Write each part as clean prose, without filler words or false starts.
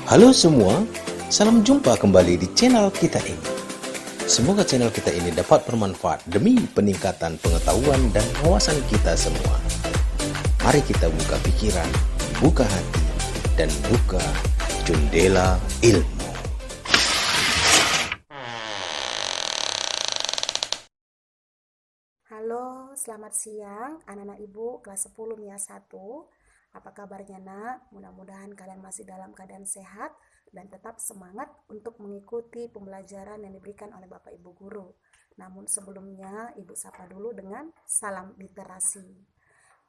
Halo semua, salam jumpa kembali di channel kita ini. Semoga channel kita ini dapat bermanfaat demi peningkatan pengetahuan dan wawasan kita semua. Mari kita buka pikiran, buka hati, dan buka jendela ilmu. Halo, selamat siang anak-anak ibu kelas 10 MIA 1. Apa kabarnya nak? Mudah-mudahan kalian masih dalam keadaan sehat dan tetap semangat untuk mengikuti pembelajaran yang diberikan oleh Bapak Ibu Guru. Namun sebelumnya ibu sapa dulu dengan salam literasi.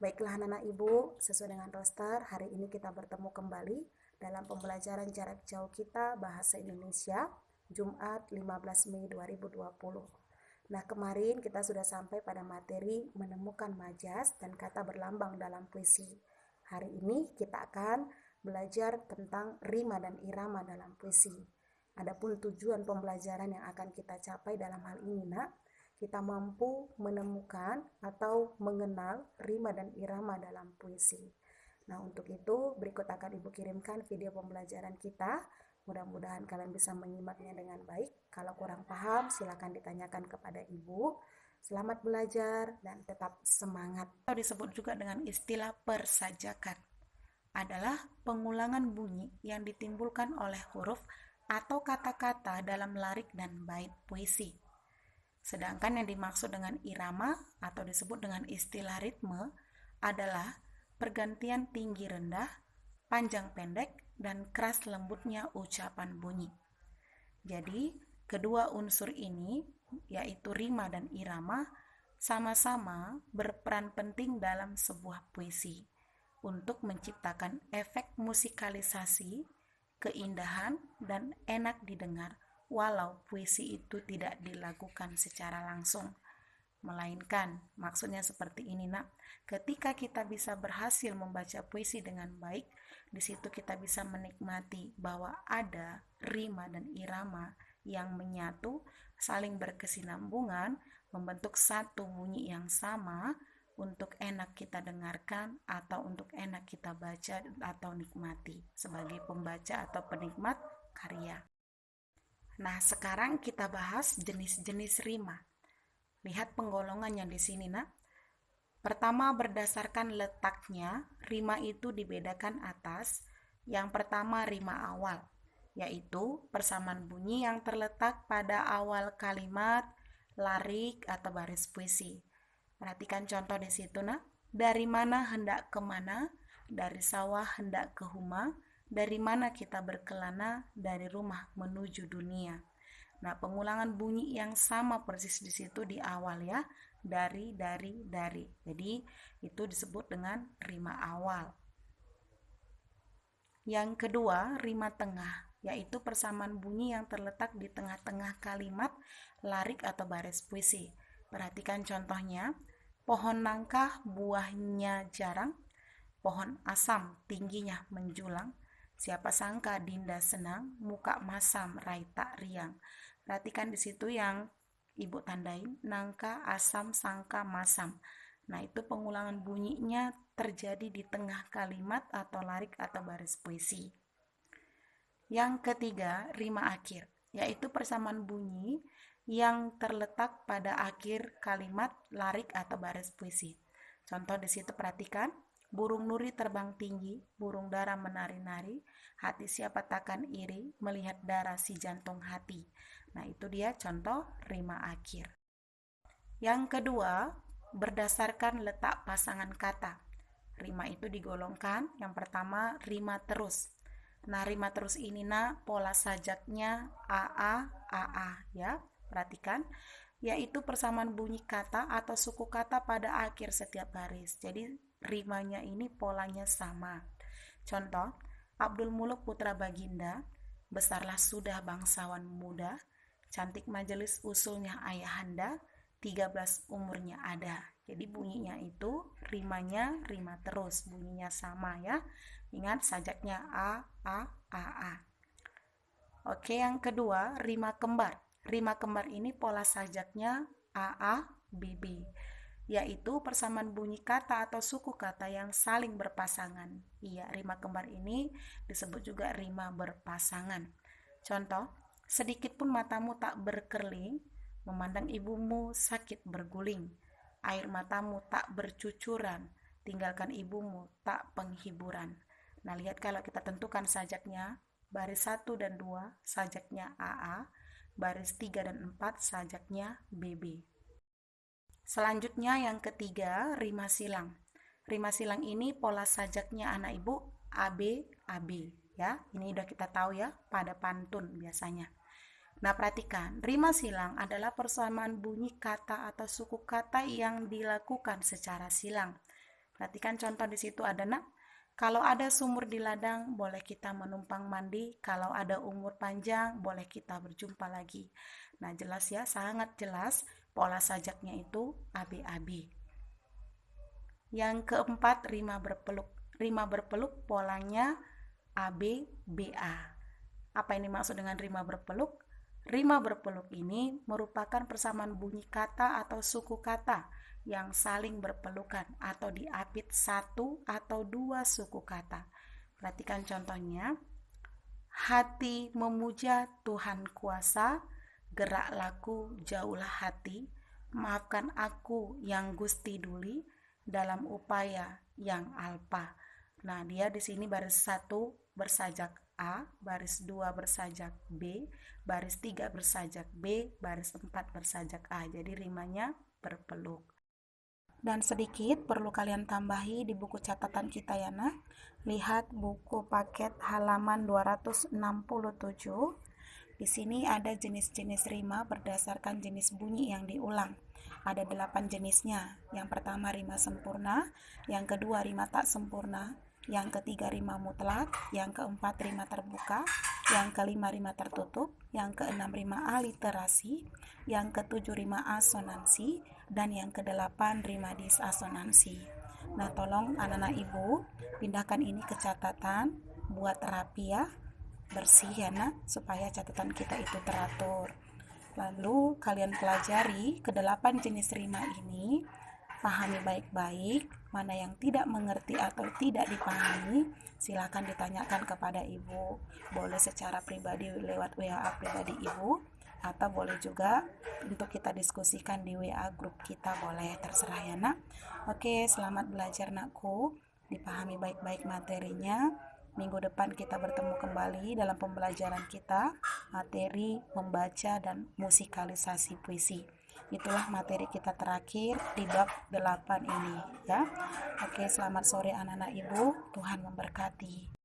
Baiklah anak-anak ibu, sesuai dengan roster, hari ini kita bertemu kembali dalam pembelajaran jarak jauh kita Bahasa Indonesia, Jumat 15 Mei 2020. Nah, kemarin kita sudah sampai pada materi menemukan majas dan kata berlambang dalam puisi. Hari ini kita akan belajar tentang rima dan irama dalam puisi. Adapun tujuan pembelajaran yang akan kita capai dalam hal ini, nak, kita mampu menemukan atau mengenal rima dan irama dalam puisi. Nah, untuk itu berikut akan Ibu kirimkan video pembelajaran kita. Mudah-mudahan kalian bisa menyimaknya dengan baik. Kalau kurang paham, silakan ditanyakan kepada Ibu. Selamat belajar dan tetap semangat. Atau disebut juga dengan istilah persajakan. Adalah pengulangan bunyi yang ditimbulkan oleh huruf atau kata-kata dalam larik dan bait puisi. Sedangkan yang dimaksud dengan irama atau disebut dengan istilah ritme adalah pergantian tinggi rendah, panjang pendek, dan keras lembutnya ucapan bunyi. Jadi, kedua unsur ini, yaitu rima dan irama, sama-sama berperan penting dalam sebuah puisi untuk menciptakan efek musikalisasi, keindahan, dan enak didengar, walau puisi itu tidak dilakukan secara langsung. Melainkan, maksudnya seperti ini nak, ketika kita bisa berhasil membaca puisi dengan baik, di situ kita bisa menikmati bahwa ada rima dan irama yang menyatu, saling berkesinambungan, membentuk satu bunyi yang sama untuk enak kita dengarkan atau untuk enak kita baca atau nikmati sebagai pembaca atau penikmat karya. Nah, sekarang kita bahas jenis-jenis rima. Lihat penggolongannya di sini, nak. Pertama, berdasarkan letaknya, rima itu dibedakan atas. Yang pertama, rima awal, yaitu persamaan bunyi yang terletak pada awal kalimat, larik, atau baris puisi. Perhatikan contoh di situ, nak. Dari mana hendak kemana? Dari sawah hendak ke huma. Dari mana kita berkelana? Dari rumah menuju dunia. Nah, pengulangan bunyi yang sama persis di situ di awal ya. Dari. Jadi, itu disebut dengan rima awal. Yang kedua, rima tengah, yaitu persamaan bunyi yang terletak di tengah-tengah kalimat, larik atau baris puisi. Perhatikan contohnya. Pohon nangka buahnya jarang, pohon asam tingginya menjulang. Siapa sangka Dinda senang, muka masam rai tak riang. Perhatikan di situ yang Ibu tandain, nangka, asam, sangka, masam. Nah, itu pengulangan bunyinya terjadi di tengah kalimat atau larik atau baris puisi. Yang ketiga, rima akhir, yaitu persamaan bunyi yang terletak pada akhir kalimat, larik atau baris puisi. Contoh di situ perhatikan, burung nuri terbang tinggi, burung dara menari-nari, hati siapa takkan iri, melihat darah si jantung hati. Nah, itu dia contoh rima akhir. Yang kedua, berdasarkan letak pasangan kata. Rima itu digolongkan, yang pertama rima terus. Nah, rima terus ini pola sajaknya AA ya. Perhatikan, yaitu persamaan bunyi kata atau suku kata pada akhir setiap baris. Jadi, rimanya ini polanya sama. Contoh, Abdul Muluk putra Baginda, besarlah sudah bangsawan muda, cantik majelis usulnya ayahanda, 13 umurnya ada. Jadi bunyinya itu rimanya rima terus, bunyinya sama ya. Ingat sajaknya A. Oke, yang kedua rima kembar. Rima kembar ini pola sajaknya AA BB. yaitu persamaan bunyi kata atau suku kata yang saling berpasangan. Iya, rima kembar ini disebut juga rima berpasangan. Contoh, sedikit pun matamu tak berkerling, memandang ibumu sakit berguling. Air matamu tak bercucuran, tinggalkan ibumu tak penghiburan. Nah, lihat kalau kita tentukan sajaknya, baris 1 dan 2 sajaknya AA, baris 3 dan 4 sajaknya BB. Selanjutnya yang ketiga, rima silang. Rima silang ini pola sajaknya anak ibu AB, AB ya. Ini udah kita tahu ya pada pantun biasanya. Nah, perhatikan, rima silang adalah persamaan bunyi kata atau suku kata yang dilakukan secara silang. Perhatikan contoh di situ ada nak. Kalau ada sumur di ladang, boleh kita menumpang mandi. Kalau ada umur panjang, boleh kita berjumpa lagi. Nah, jelas ya, sangat jelas. Pola sajaknya itu AB-AB. Yang keempat, rima berpeluk. Rima berpeluk polanya AB-BA. Apa ini maksud dengan rima berpeluk? Rima berpeluk ini merupakan persamaan bunyi kata atau suku kata yang saling berpelukan atau diapit satu atau dua suku kata. Perhatikan contohnya. Hati memuja Tuhan kuasa, gerak laku jauhlah hati, maafkan aku yang Gusti duli, dalam upaya yang alpa. Nah, dia di sini baris 1 bersajak A, baris 2 bersajak B, baris 3 bersajak B, baris 4 bersajak A. Jadi rimanya berpeluk. Dan sedikit perlu kalian tambahi di buku catatan kita ya nak. Lihat buku paket halaman 267. Di sini ada jenis-jenis rima berdasarkan jenis bunyi yang diulang. Ada 8 jenisnya. Yang pertama rima sempurna, yang kedua rima tak sempurna, yang ketiga rima mutlak, yang keempat rima terbuka, yang kelima rima tertutup, yang keenam rima aliterasi, yang ketujuh rima asonansi, dan yang kedelapan rima disasonansi. Nah, tolong anak-anak ibu pindahkan ini ke catatan, buat rapi ya, bersih ya nak, supaya catatan kita itu teratur. Lalu kalian pelajari ke-8 jenis rima ini, pahami baik-baik, mana yang tidak mengerti atau tidak dipahami, silakan ditanyakan kepada ibu. Boleh secara pribadi lewat WA pribadi ibu, atau boleh juga untuk kita diskusikan di WA grup kita, boleh, terserah ya nak. Oke, selamat belajar nakku, dipahami baik-baik materinya. Minggu depan kita bertemu kembali dalam pembelajaran kita, materi membaca dan musikalisasi puisi. Itulah materi kita terakhir di bab 8 ini ya. Oke, selamat sore anak-anak ibu, Tuhan memberkati.